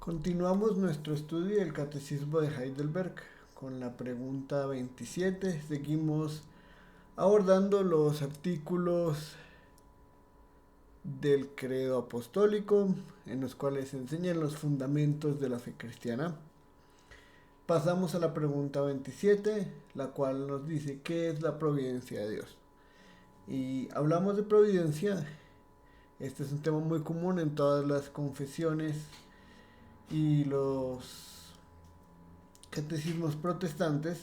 Continuamos nuestro estudio del Catecismo de Heidelberg con la pregunta 27. Seguimos abordando los artículos del credo apostólico en los cuales se enseñan los fundamentos de la fe cristiana. Pasamos a la pregunta 27, la cual nos dice ¿qué es la providencia de Dios? Y hablamos de providencia. Este es un tema muy común en todas las confesiones y los catecismos protestantes.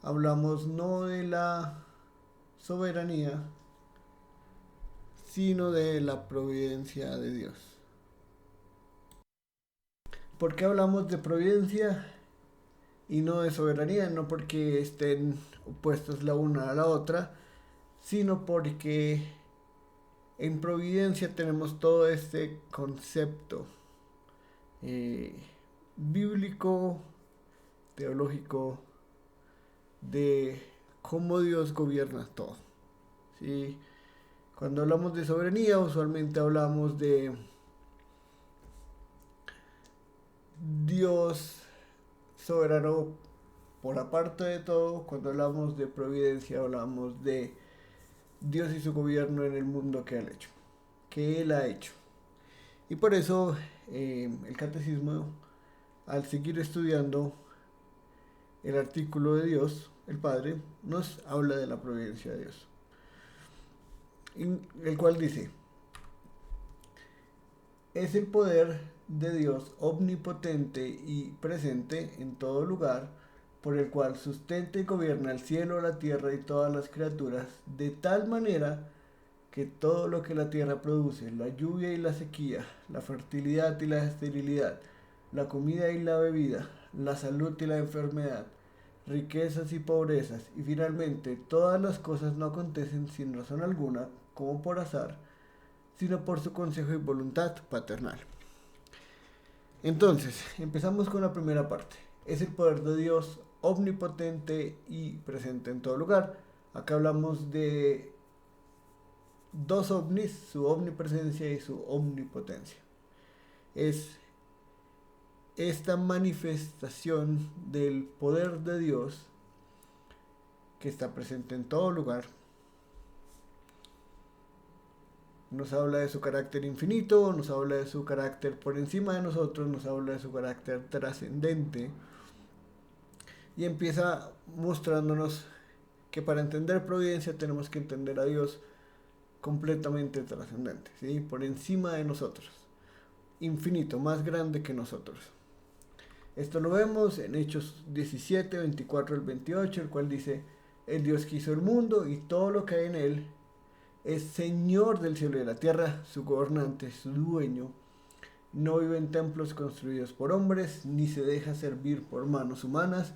Hablamos no de la soberanía, sino de la providencia de Dios. ¿Por qué hablamos de providencia y no de soberanía? No porque estén opuestas la una a la otra, sino porque en providencia tenemos todo este concepto bíblico, teológico, de cómo Dios gobierna todo. ¿Sí? Cuando hablamos de soberanía, usualmente hablamos de Dios soberano por aparte de todo. Cuando hablamos de providencia, hablamos de Dios y su gobierno en el mundo que Él ha hecho. Y por eso el catecismo, al seguir estudiando el artículo de Dios, el Padre, nos habla de la providencia de Dios, el cual dice: es el poder de Dios omnipotente y presente en todo lugar, por el cual sustenta y gobierna el cielo, la tierra y todas las criaturas, de tal manera que todo lo que la tierra produce, la lluvia y la sequía, la fertilidad y la esterilidad, la comida y la bebida, la salud y la enfermedad, riquezas y pobrezas, y finalmente todas las cosas no acontecen sin razón alguna, como por azar, sino por su consejo y voluntad paternal. Entonces, empezamos con la primera parte. Es el poder de Dios omnipotente y presente en todo lugar. Acá hablamos de dos ovnis, su omnipresencia y su omnipotencia. Es esta manifestación del poder de Dios que está presente en todo lugar. Nos habla de su carácter infinito, nos habla de su carácter por encima de nosotros, nos habla de su carácter trascendente. Y empieza mostrándonos que para entender providencia tenemos que entender a Dios completamente trascendente, ¿sí? Por encima de nosotros, infinito, más grande que nosotros. Esto lo vemos en Hechos 17, 24 al 28, el cual dice: el Dios que hizo el mundo y todo lo que hay en él, es Señor del cielo y de la tierra, su gobernante, su dueño. No vive en templos construidos por hombres, ni se deja servir por manos humanas,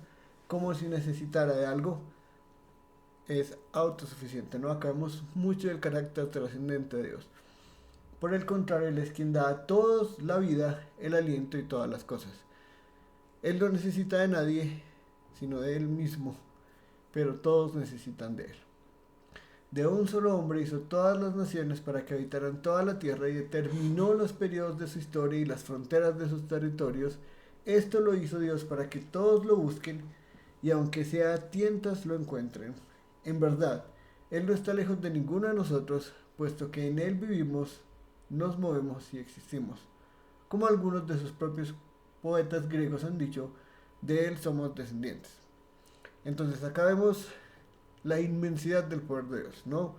como si necesitara de algo. Es autosuficiente. No acabamos mucho del carácter trascendente de Dios. Por el contrario, Él es quien da a todos la vida, el aliento y todas las cosas. Él no necesita de nadie, sino de Él mismo, pero todos necesitan de Él. De un solo hombre hizo todas las naciones para que habitaran toda la tierra y determinó los periodos de su historia y las fronteras de sus territorios. Esto lo hizo Dios para que todos lo busquen y aunque sea a tientas lo encuentren. En verdad, Él no está lejos de ninguno de nosotros, puesto que en Él vivimos, nos movemos y existimos. Como algunos de sus propios poetas griegos han dicho, de Él somos descendientes. Entonces acá vemos la inmensidad del poder de Dios, ¿no?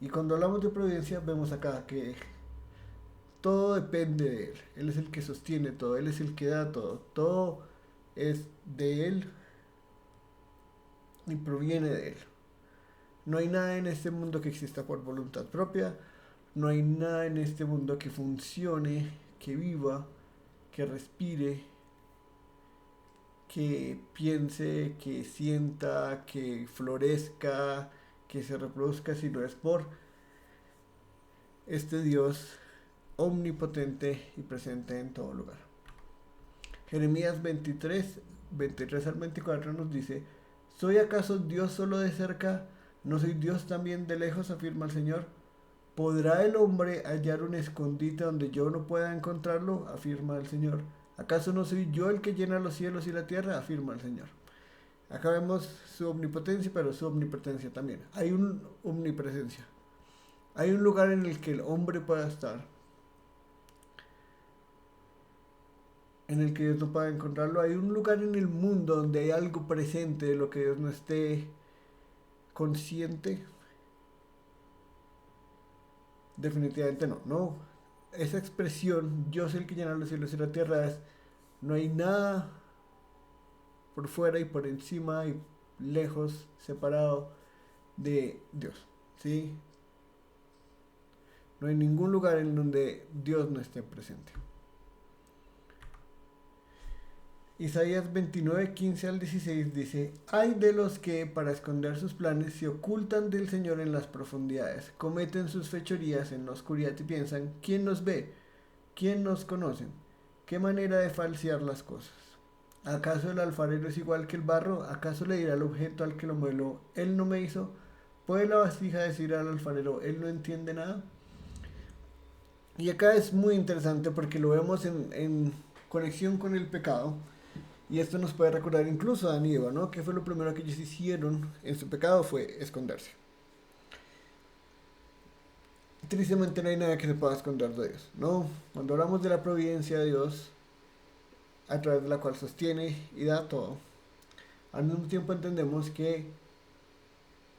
Y cuando hablamos de providencia vemos acá que todo depende de Él. Él es el que sostiene todo, Él es el que da todo. Todo es de Él y proviene de Él. No hay nada en este mundo que exista por voluntad propia. No hay nada en este mundo que funcione, que viva, que respire, que piense, que sienta, que florezca, que se reproduzca, si no es por este Dios omnipotente y presente en todo lugar. Jeremías 23, 23 al 24 nos dice: ¿soy acaso Dios solo de cerca? ¿No soy Dios también de lejos?, afirma el Señor. ¿podrá el hombre hallar un escondite donde yo no pueda encontrarlo? Afirma el Señor. ¿Acaso no soy yo el que llena los cielos y la tierra? Afirma el Señor. Acá vemos su omnipotencia, pero su omnipresencia también. Hay una omnipresencia. Hay un lugar en el que el hombre pueda estar, en el que Dios no pueda encontrarlo. Hay un lugar en el mundo donde hay algo presente de lo que Dios no esté consciente. Definitivamente no, no. Esa expresión, yo soy el que llena los cielos y la tierra, es, no hay nada por fuera y por encima y lejos, separado de Dios, ¿sí? No hay ningún lugar en donde Dios no esté presente. Isaías 29, 15 al 16 dice: Hay de los que, para esconder sus planes, se ocultan del Señor en las profundidades, cometen sus fechorías en la oscuridad y piensan: ¿quién nos ve? ¿Quién nos conoce? ¿Qué manera de falsear las cosas? ¿Acaso el alfarero es igual que el barro? ¿Acaso le dirá al objeto al que lo modeló: él no me hizo? ¿Puede la vasija decir al alfarero: él no entiende nada? Y acá es muy interesante porque lo vemos en conexión con el pecado. Y esto nos puede recordar incluso a Adán y Eva, ¿no? ¿Qué fue lo primero que ellos hicieron en su pecado? Fue esconderse. Tristemente no hay nada que se pueda esconder de Dios, ¿no? Cuando hablamos de la providencia de Dios, a través de la cual sostiene y da todo, al mismo tiempo entendemos que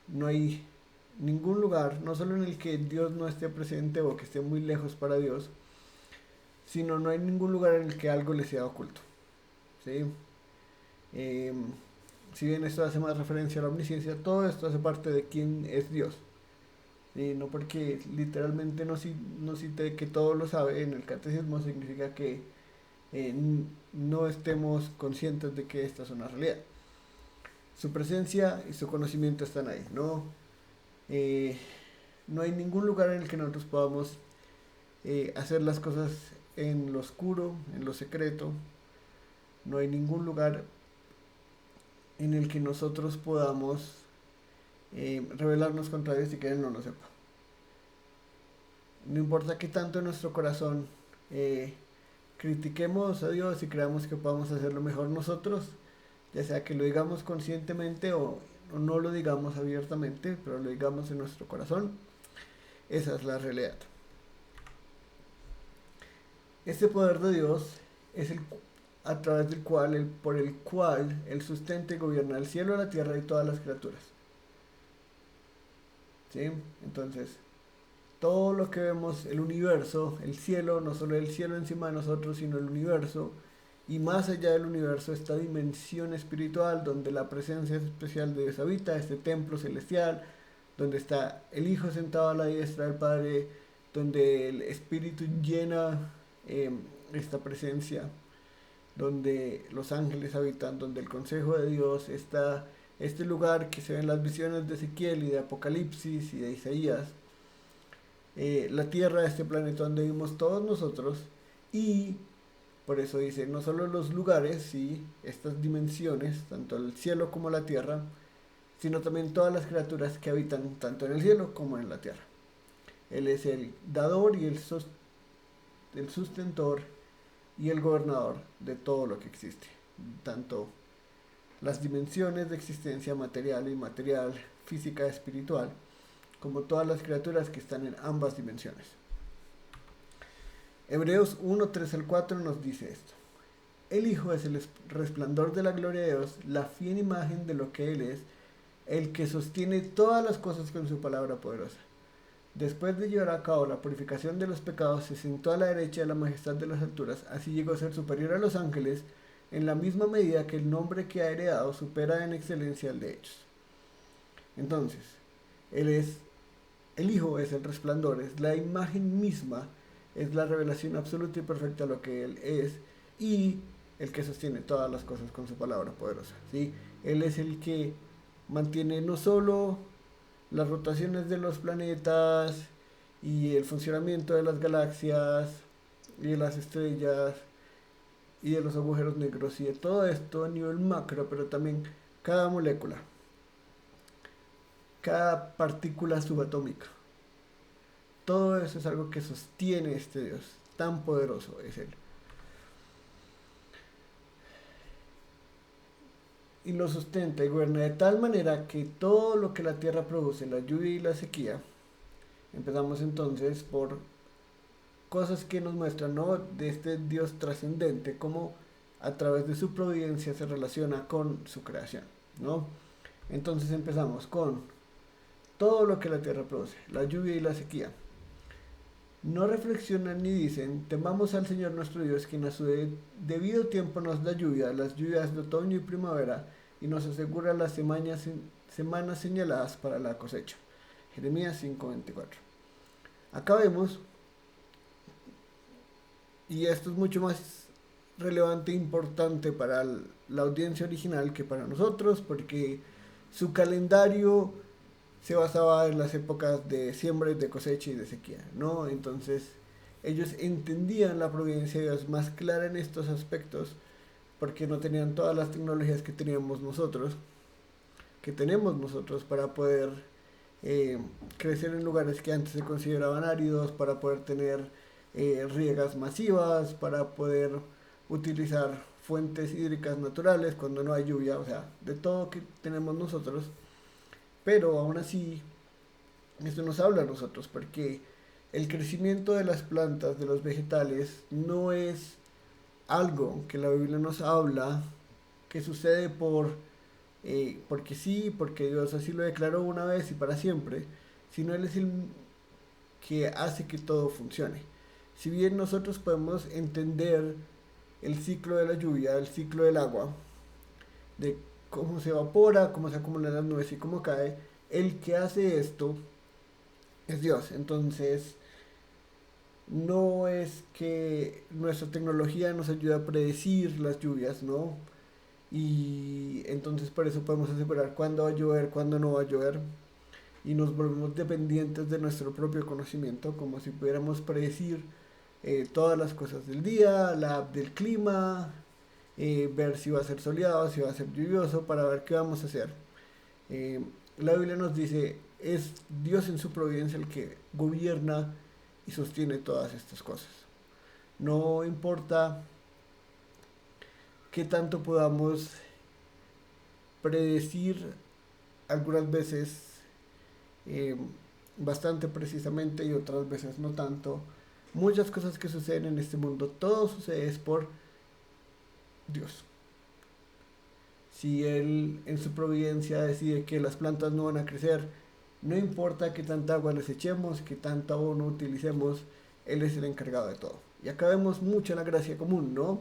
no hay ningún lugar, no solo en el que Dios no esté presente o que esté muy lejos para Dios, sino no hay ningún lugar en el que algo le sea oculto, ¿sí? Eh, si bien esto hace más referencia a la omnisciencia, todo esto hace parte de quién es Dios. ¿Sí? No porque literalmente no cite que todo lo sabe en el catecismo, significa que eh, no estemos conscientes de que esta es una realidad. Su presencia y su conocimiento están ahí. Eh, no hay ningún lugar en el que nosotros podamos hacer las cosas en lo oscuro, en lo secreto. No hay ningún lugar en el que nosotros podamos rebelarnos contra Dios y que Él no lo sepa. No importa qué tanto en nuestro corazón critiquemos a Dios y creamos que podamos hacerlo mejor nosotros, ya sea que lo digamos conscientemente o no lo digamos abiertamente, pero lo digamos en nuestro corazón, esa es la realidad. Este poder de Dios es el a través del cual, por el cual Él sustenta y gobierna el cielo, la tierra y todas las criaturas. ¿Sí? Entonces, todo lo que vemos, el universo, el cielo, no solo el cielo encima de nosotros, sino el universo, y más allá del universo, esta dimensión espiritual donde la presencia especial de Dios habita, este templo celestial, donde está el Hijo sentado a la diestra del Padre, donde el Espíritu llena esta presencia, donde los ángeles habitan, donde el consejo de Dios está, este lugar que se ve en las visiones de Ezequiel y de Apocalipsis y de Isaías, la tierra, este planeta donde vivimos todos nosotros, y por eso dice, no solo los lugares y estas dimensiones, tanto el cielo como la tierra, sino también todas las criaturas que habitan tanto en el cielo como en la tierra. Él es el dador y el sustentor y el gobernador de todo lo que existe, tanto las dimensiones de existencia material e inmaterial, física, espiritual, como todas las criaturas que están en ambas dimensiones. Hebreos 1, 3 al 4 nos dice esto: el Hijo es el resplandor de la gloria de Dios, la fiel imagen de lo que Él es, el que sostiene todas las cosas con su palabra poderosa. Después de llevar a cabo la purificación de los pecados, se sentó a la derecha de la majestad de las alturas, así llegó a ser superior a los ángeles, en la misma medida que el nombre que ha heredado supera en excelencia al de ellos. Entonces, el Hijo es el resplandor, es la imagen misma, es la revelación absoluta y perfecta de lo que Él es, y el que sostiene todas las cosas con su palabra poderosa, ¿sí? Él es el que mantiene no solo las rotaciones de los planetas y el funcionamiento de las galaxias y de las estrellas y de los agujeros negros y de todo esto a nivel macro, pero también cada molécula, cada partícula subatómica, todo eso es algo que sostiene este Dios. Tan poderoso es Él. Y lo sustenta y gobierna de tal manera que todo lo que la tierra produce, la lluvia y la sequía, empezamos entonces por cosas que nos muestran, ¿no?, de este Dios trascendente, cómo a través de su providencia se relaciona con su creación, ¿no? Entonces empezamos con todo lo que la tierra produce, la lluvia y la sequía. No reflexionan ni dicen, temamos al Señor nuestro Dios, quien a su debido tiempo nos da lluvia, las lluvias de otoño y primavera, y nos asegura las semanas señaladas para la cosecha. Jeremías 5:24. Acá vemos, y esto es mucho más relevante e importante para la audiencia original que para nosotros, porque su calendario se basaba en las épocas de siembra, de cosecha y de sequía, ¿no? Entonces ellos entendían la providencia de Dios más clara en estos aspectos, porque no tenían todas las tecnologías que teníamos nosotros, que tenemos nosotros para poder crecer en lugares que antes se consideraban áridos, para poder tener riegas masivas, para poder utilizar fuentes hídricas naturales cuando no hay lluvia, o sea, de todo que tenemos nosotros. Pero aún así, esto nos habla a nosotros, porque el crecimiento de las plantas, de los vegetales, no es algo que la Biblia nos habla que sucede porque sí, porque Dios así lo declaró una vez y para siempre, sino Él es el que hace que todo funcione. Si bien nosotros podemos entender el ciclo de la lluvia, el ciclo del agua, de cómo se evapora, cómo se acumulan las nubes y cómo cae, el que hace esto es Dios. Entonces, no es que nuestra tecnología nos ayude a predecir las lluvias, ¿no? Y entonces por eso podemos asegurar cuándo va a llover, cuándo no va a llover. Y nos volvemos dependientes de nuestro propio conocimiento, como si pudiéramos predecir todas las cosas del día, la app del clima, ver si va a ser soleado, si va a ser lluvioso, para ver qué vamos a hacer. Eh, la Biblia nos dice, es Dios en su providencia el que gobierna y sostiene todas estas cosas. No importa qué tanto podamos predecir, algunas veces eh, bastante precisamente y otras veces no tanto. Muchas cosas que suceden en este mundo, todo sucede es por Dios. Si Él en su providencia decide que las plantas no van a crecer, no importa qué tanta agua les echemos, qué tanta abono utilicemos, Él es el encargado de todo. Y acá vemos mucho la gracia común, ¿no?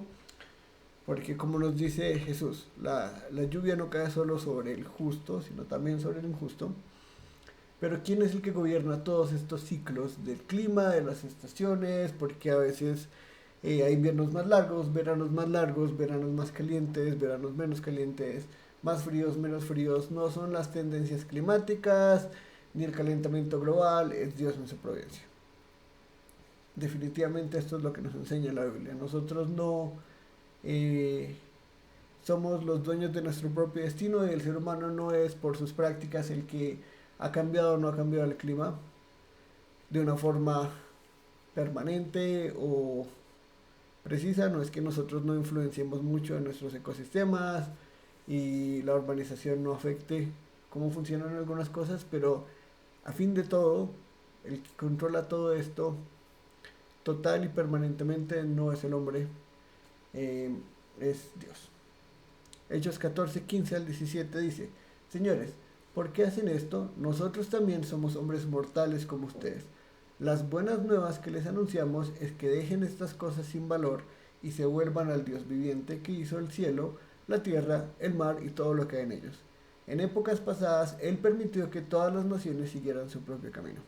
Porque como nos dice Jesús, la lluvia no cae solo sobre el justo, sino también sobre el injusto. Pero ¿quién es el que gobierna todos estos ciclos del clima, de las estaciones? Porque a veces hay inviernos más largos, veranos más largos, veranos más calientes, veranos menos calientes, más fríos, menos fríos. No son las tendencias climáticas ni el calentamiento global, es Dios en su providencia. Definitivamente esto es lo que nos enseña la Biblia. Nosotros no somos los dueños de nuestro propio destino, y el ser humano no es por sus prácticas el que ha cambiado o no ha cambiado el clima de una forma permanente o precisa. No es que nosotros no influenciemos mucho en nuestros ecosistemas y la urbanización no afecte cómo funcionan algunas cosas, pero a fin de todo, el que controla todo esto total y permanentemente no es el hombre, es Dios. Hechos 14:15-17 dice: Señores, ¿por qué hacen esto? Nosotros también somos hombres mortales como ustedes. Las buenas nuevas que les anunciamos es que dejen estas cosas sin valor y se vuelvan al Dios viviente que hizo el cielo, la tierra, el mar y todo lo que hay en ellos. En épocas pasadas, Él permitió que todas las naciones siguieran su propio camino.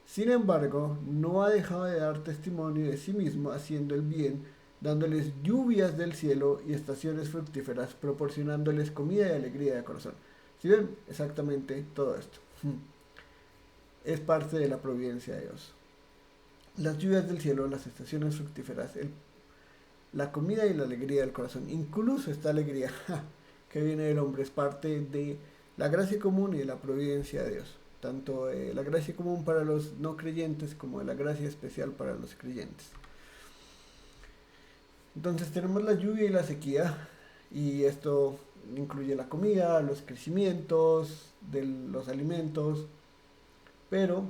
Sin embargo, no ha dejado de dar testimonio de sí mismo haciendo el bien, dándoles lluvias del cielo y estaciones fructíferas, proporcionándoles comida y alegría de corazón. ¿Sí ven? Exactamente todo esto. Es parte de la providencia de Dios. Las lluvias del cielo, las estaciones fructíferas, la comida y la alegría del corazón. Incluso esta alegría que viene del hombre es parte de la gracia común y de la providencia de Dios. tanto la gracia común para los no creyentes como la gracia especial para los creyentes. Entonces tenemos la lluvia y la sequía, y esto incluye la comida, los crecimientos de los alimentos, pero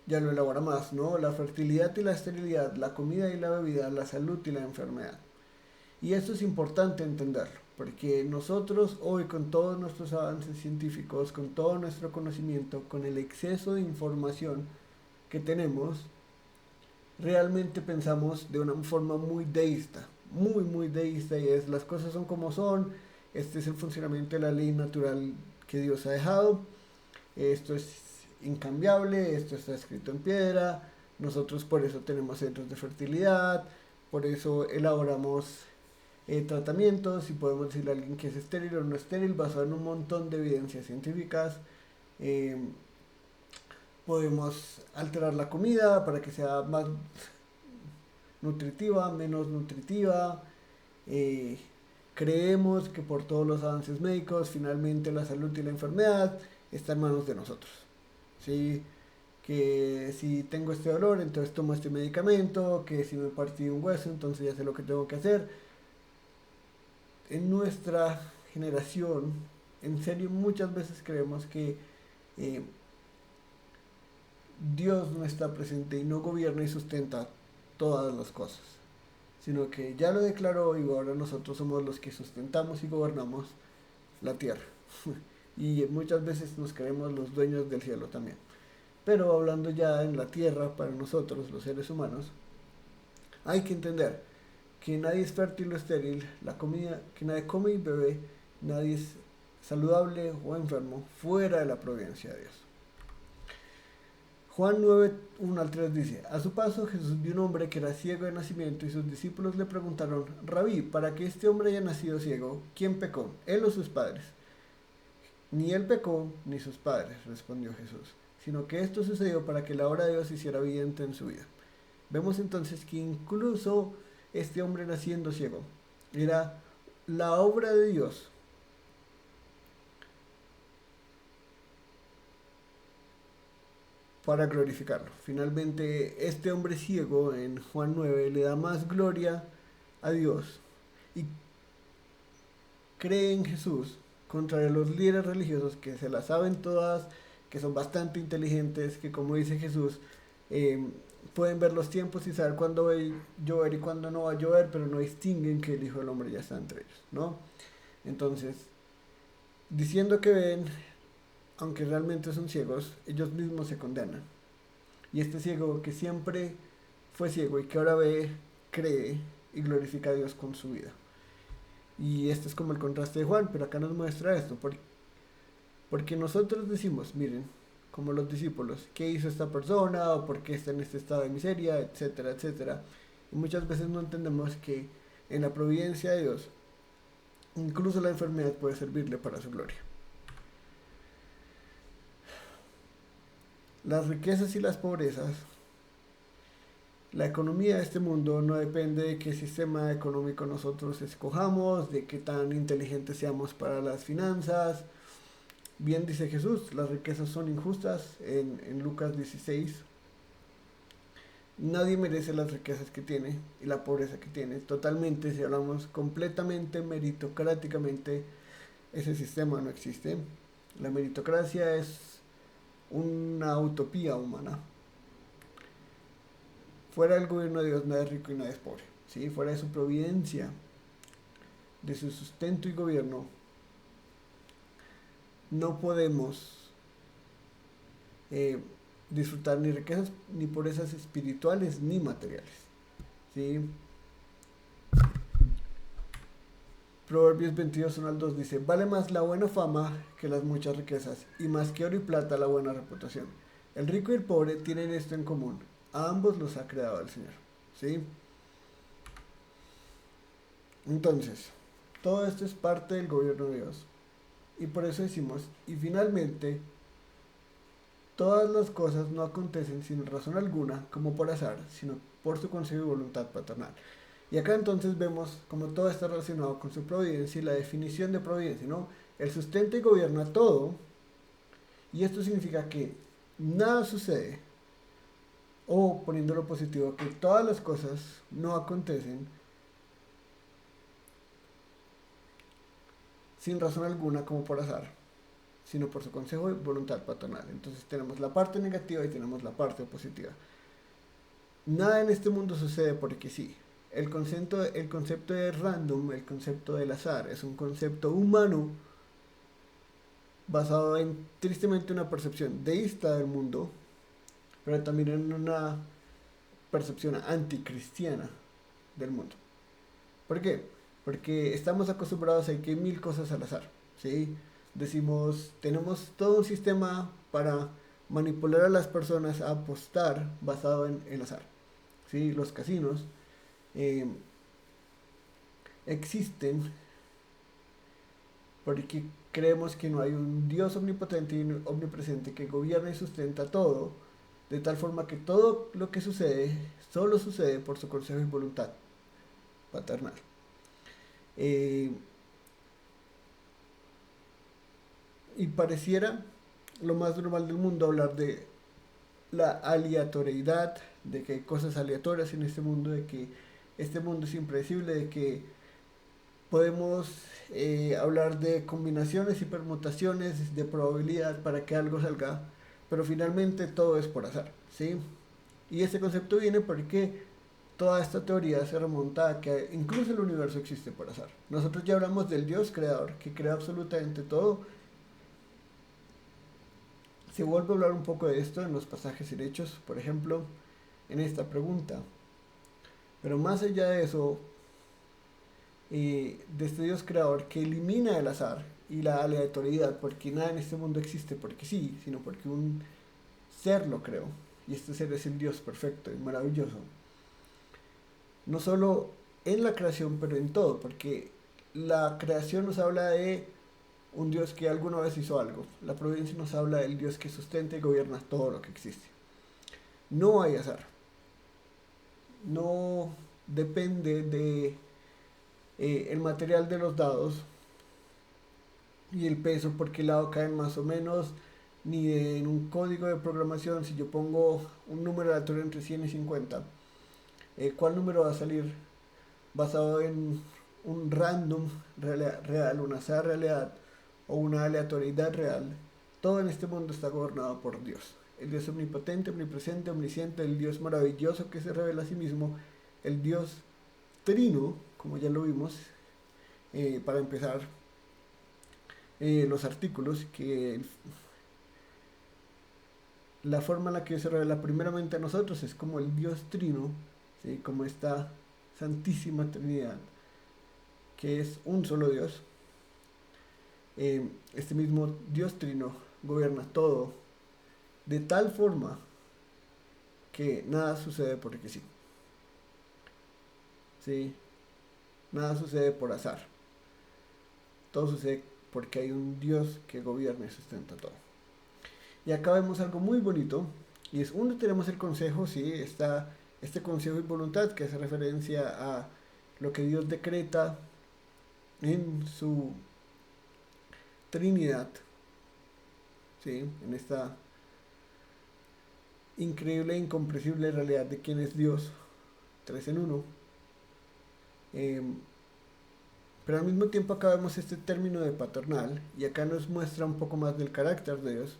ya lo elabora más, ¿no? La fertilidad y la esterilidad, la comida y la bebida, la salud y la enfermedad. Y esto es importante entenderlo, porque nosotros hoy, con todos nuestros avances científicos, con todo nuestro conocimiento, con el exceso de información que tenemos, realmente pensamos de una forma muy deísta, muy deísta, y es: las cosas son como son, este es el funcionamiento de la ley natural que Dios ha dejado, esto es incambiable, esto está escrito en piedra, nosotros por eso tenemos centros de fertilidad, por eso elaboramos tratamientos, y podemos decirle a alguien que es estéril o no estéril basado en un montón de evidencias científicas. Eh, Podemos alterar la comida para que sea más nutritiva, menos nutritiva. Eh, Creemos que por todos los avances médicos, finalmente la salud y la enfermedad está en manos de nosotros. ¿Sí? Que si tengo este dolor, entonces tomo este medicamento, que si me partí un hueso, entonces ya sé lo que tengo que hacer. En nuestra generación, en serio, muchas veces creemos que eh, Dios no está presente y no gobierna y sustenta todas las cosas, sino que ya lo declaró, y ahora nosotros somos los que sustentamos y gobernamos la tierra. Y muchas veces nos creemos los dueños del cielo también. Pero hablando ya en la tierra, para nosotros, los seres humanos, hay que entender que nadie es fértil o estéril, la comida, que nadie come y bebe, nadie es saludable o enfermo fuera de la providencia de Dios. Juan 9, 1 al 3 dice: a su paso Jesús vio un hombre que era ciego de nacimiento, y sus discípulos le preguntaron: Rabí, para que este hombre haya nacido ciego, ¿quién pecó, él o sus padres? Ni él pecó, ni sus padres, respondió Jesús, sino que esto sucedió para que la obra de Dios se hiciera evidente en su vida. Vemos entonces que incluso este hombre naciendo ciego era la obra de Dios para glorificarlo. Finalmente, este hombre ciego en Juan 9 le da más gloria a Dios y cree en Jesús, contrario a los líderes religiosos que se las saben todas, que son bastante inteligentes, que, como dice Jesús, eh, pueden ver los tiempos y saber cuándo va a llover y cuándo no va a llover, pero no distinguen que el Hijo del Hombre ya está entre ellos, ¿no? Entonces, diciendo que ven, aunque realmente son ciegos, ellos mismos se condenan. Y este ciego, que siempre fue ciego y que ahora ve, cree y glorifica a Dios con su vida. Y este es como el contraste de Juan, pero acá nos muestra esto, porque nosotros decimos: miren, como los discípulos, ¿qué hizo esta persona? ¿O por qué está en este estado de miseria? Etcétera, etcétera. Y muchas veces no entendemos que en la providencia de Dios, incluso la enfermedad puede servirle para su gloria. Las riquezas y las pobrezas, la economía de este mundo no depende de qué sistema económico nosotros escojamos, de qué tan inteligentes seamos para las finanzas. Bien dice Jesús, las riquezas son injustas en Lucas 16. Nadie merece las riquezas que tiene y la pobreza que tiene. Totalmente, si hablamos completamente meritocráticamente, ese sistema no existe. La meritocracia es una utopía humana. Fuera del gobierno de Dios, nadie es rico y nadie es pobre. ¿Sí? Fuera de su providencia, de su sustento y gobierno, no podemos disfrutar ni riquezas, ni pobrezas espirituales, ni materiales. ¿Sí? Proverbios 22, 1 al 2 dice: vale más la buena fama que las muchas riquezas, y más que oro y plata la buena reputación. El rico y el pobre tienen esto en común: a ambos los ha creado el Señor. ¿Sí? Entonces, todo esto es parte del gobierno de Dios. Y por eso decimos: y finalmente, todas las cosas no acontecen sin razón alguna, como por azar, sino por su consejo y voluntad paternal. Y acá entonces vemos como todo está relacionado con su providencia y la definición de providencia, ¿no? Él sustenta y gobierna todo, Y esto significa que nada sucede, o poniéndolo positivo, que todas las cosas no acontecen sin razón alguna como por azar, sino por su consejo y voluntad paternal. Entonces tenemos la parte negativa y tenemos la parte positiva. Nada en este mundo sucede porque sí. El concepto de random, el concepto del azar, es un concepto humano basado en tristemente una percepción deísta del mundo, pero también en una percepción anticristiana del mundo. ¿Por qué? Porque estamos acostumbrados a que hay mil cosas al azar, ¿sí? Decimos, tenemos todo un sistema para manipular a las personas a apostar basado en el azar, ¿sí? Los casinos eh, existen porque creemos que no hay un Dios omnipotente y omnipresente que gobierna y sustenta todo, de tal forma que todo lo que sucede solo sucede por su consejo y voluntad paternal. Eh, y pareciera lo más normal del mundo hablar de la aleatoriedad, de que hay cosas aleatorias en este mundo, de que este mundo es impredecible, de que podemos hablar de combinaciones y permutaciones de probabilidad para que algo salga, pero finalmente todo es por azar, ¿sí? Y este concepto viene porque toda esta teoría se remonta a que incluso el universo existe por azar. Nosotros ya hablamos del Dios creador, que crea absolutamente todo. Se vuelve a hablar un poco de esto en los pasajes y hechos, por ejemplo, en esta pregunta. Pero más allá de eso, de este Dios creador que elimina el azar y la aleatoriedad, porque nada en este mundo existe porque sí, sino porque un ser lo creó. Y este ser es el Dios perfecto y maravilloso. No solo en la creación, pero en todo, porque la creación nos habla de un Dios que alguna vez hizo algo. La providencia nos habla del Dios que sustenta y gobierna todo lo que existe. No hay azar. No depende de el material de los dados y el peso, por qué lado caen más o menos, ni en un código de programación, si yo pongo un número aleatorio entre 100 y 50, ¿cuál número va a salir basado en un random real, una azar realidad o una aleatoriedad real? Todo en este mundo está gobernado por Dios. El Dios omnipotente, omnipresente, omnisciente, el Dios maravilloso que se revela a sí mismo, el Dios trino, como ya lo vimos, para empezar los artículos, que la forma en la que se revela primeramente a nosotros es como el Dios trino, ¿sí? Como esta santísima Trinidad, que es un solo Dios. Este mismo Dios trino gobierna todo de tal forma que nada sucede porque sí. ¿Sí? Nada sucede por azar. Todo sucede porque hay un Dios que gobierna y sustenta todo. Y acá vemos algo muy bonito, y es uno, tenemos el consejo, sí, está este consejo y voluntad que hace referencia a lo que Dios decreta en su Trinidad, sí, en esta increíble e incomprensible realidad de quién es Dios, tres en uno. Eh, pero al mismo tiempo acá vemos este término de paternal, y acá nos muestra un poco más del carácter de Dios.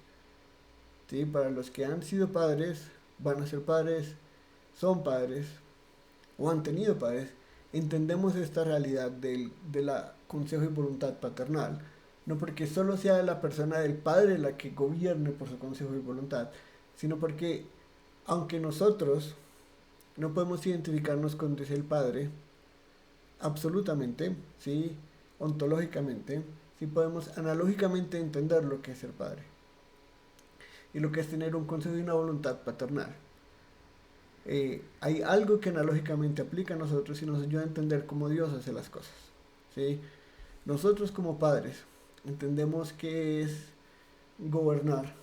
¿Sí? Para los que han sido padres, van a ser padres, son padres o han tenido padres, entendemos esta realidad de la consejo y voluntad paternal, no porque solo sea la persona del padre la que gobierne por su consejo y voluntad, sino porque aunque nosotros no podemos identificarnos con Dios el Padre, absolutamente, ¿sí? Ontológicamente, sí podemos analógicamente entender lo que es ser padre y lo que es tener un consejo y una voluntad paternal. Hay algo que analógicamente aplica a nosotros y nos ayuda a entender cómo Dios hace las cosas, ¿sí? Nosotros como padres entendemos que es gobernar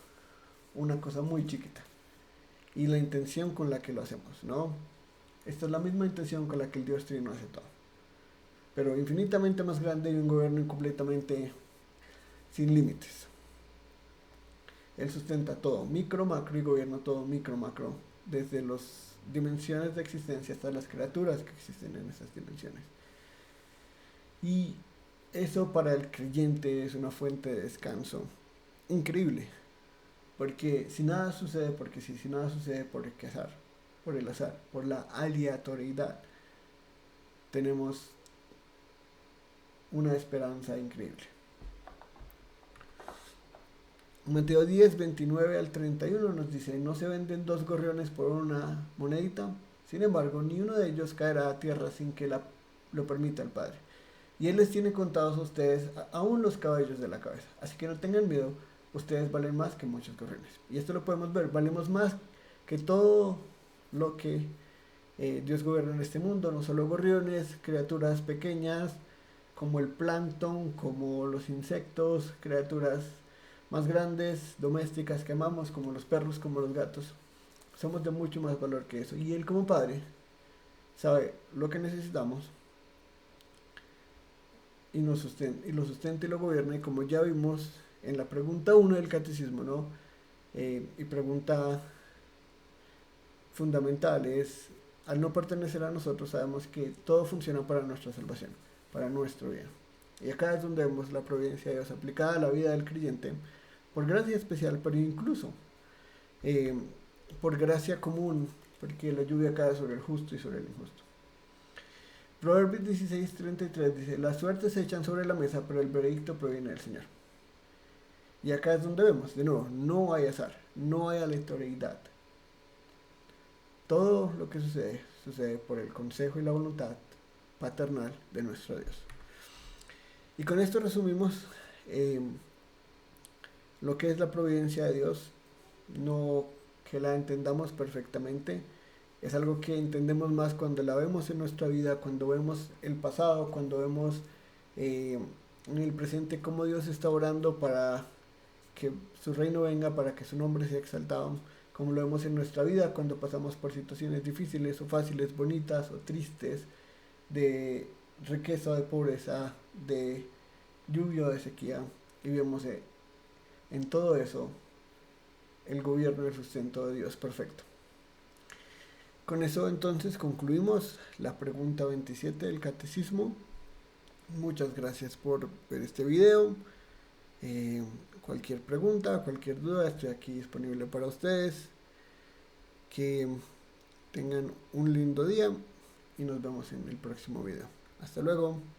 una cosa muy chiquita y la intención con la que lo hacemos, ¿no? Esta es la misma intención con la que el Dios Trino hace todo, pero infinitamente más grande y un gobierno completamente sin límites. Él sustenta todo, micro, macro, y gobierna todo, micro, macro, desde las dimensiones de existencia hasta las criaturas que existen en esas dimensiones. Y eso para el creyente es una fuente de descanso increíble, porque si nada sucede, porque si nada sucede por el azar, por la aleatoriedad, tenemos una esperanza increíble. Mateo 10, 29 al 31 nos dice, no se venden dos gorriones por una monedita, sin embargo, ni uno de ellos caerá a tierra sin que lo permita el Padre. Y Él les tiene contados a ustedes aún los cabellos de la cabeza. Así que no tengan miedo, ustedes valen más que muchos gorriones. Y esto lo podemos ver, valemos más que todo lo que Dios gobierna en este mundo, no solo gorriones, criaturas pequeñas como el plancton, como los insectos, criaturas más grandes, domésticas que amamos, como los perros, como los gatos. Somos de mucho más valor que eso. Y Él como Padre sabe lo que necesitamos y lo sustenta y lo gobierna. Y como ya vimos en la pregunta 1 del catecismo, ¿no? Y pregunta fundamental es, al no pertenecer a nosotros, sabemos que todo funciona para nuestra salvación, para nuestro bien. Y acá es donde vemos la providencia de Dios aplicada a la vida del creyente, por gracia especial, pero incluso eh, por gracia común, porque la lluvia cae sobre el justo y sobre el injusto. Proverbios 16:33 dice, las suertes se echan sobre la mesa, pero el veredicto proviene del Señor. Y acá es donde vemos, de nuevo, no hay azar, no hay aleatoriedad. Todo lo que sucede, sucede por el consejo y la voluntad paternal de nuestro Dios. Y con esto resumimos lo que es la providencia de Dios. No que la entendamos perfectamente, es algo que entendemos más cuando la vemos en nuestra vida, cuando vemos el pasado, cuando vemos en el presente cómo Dios está orando para que su reino venga, para que su nombre sea exaltado, como lo vemos en nuestra vida cuando pasamos por situaciones difíciles o fáciles, bonitas o tristes, de riqueza o de pobreza, de lluvia o de sequía, y vemos en todo eso el gobierno y el sustento de Dios perfecto. Con eso entonces concluimos la pregunta 27 del catecismo. Muchas gracias por ver este video. Cualquier pregunta, cualquier duda, estoy aquí disponible para ustedes. Que tengan un lindo día y nos vemos en el próximo video. Hasta luego.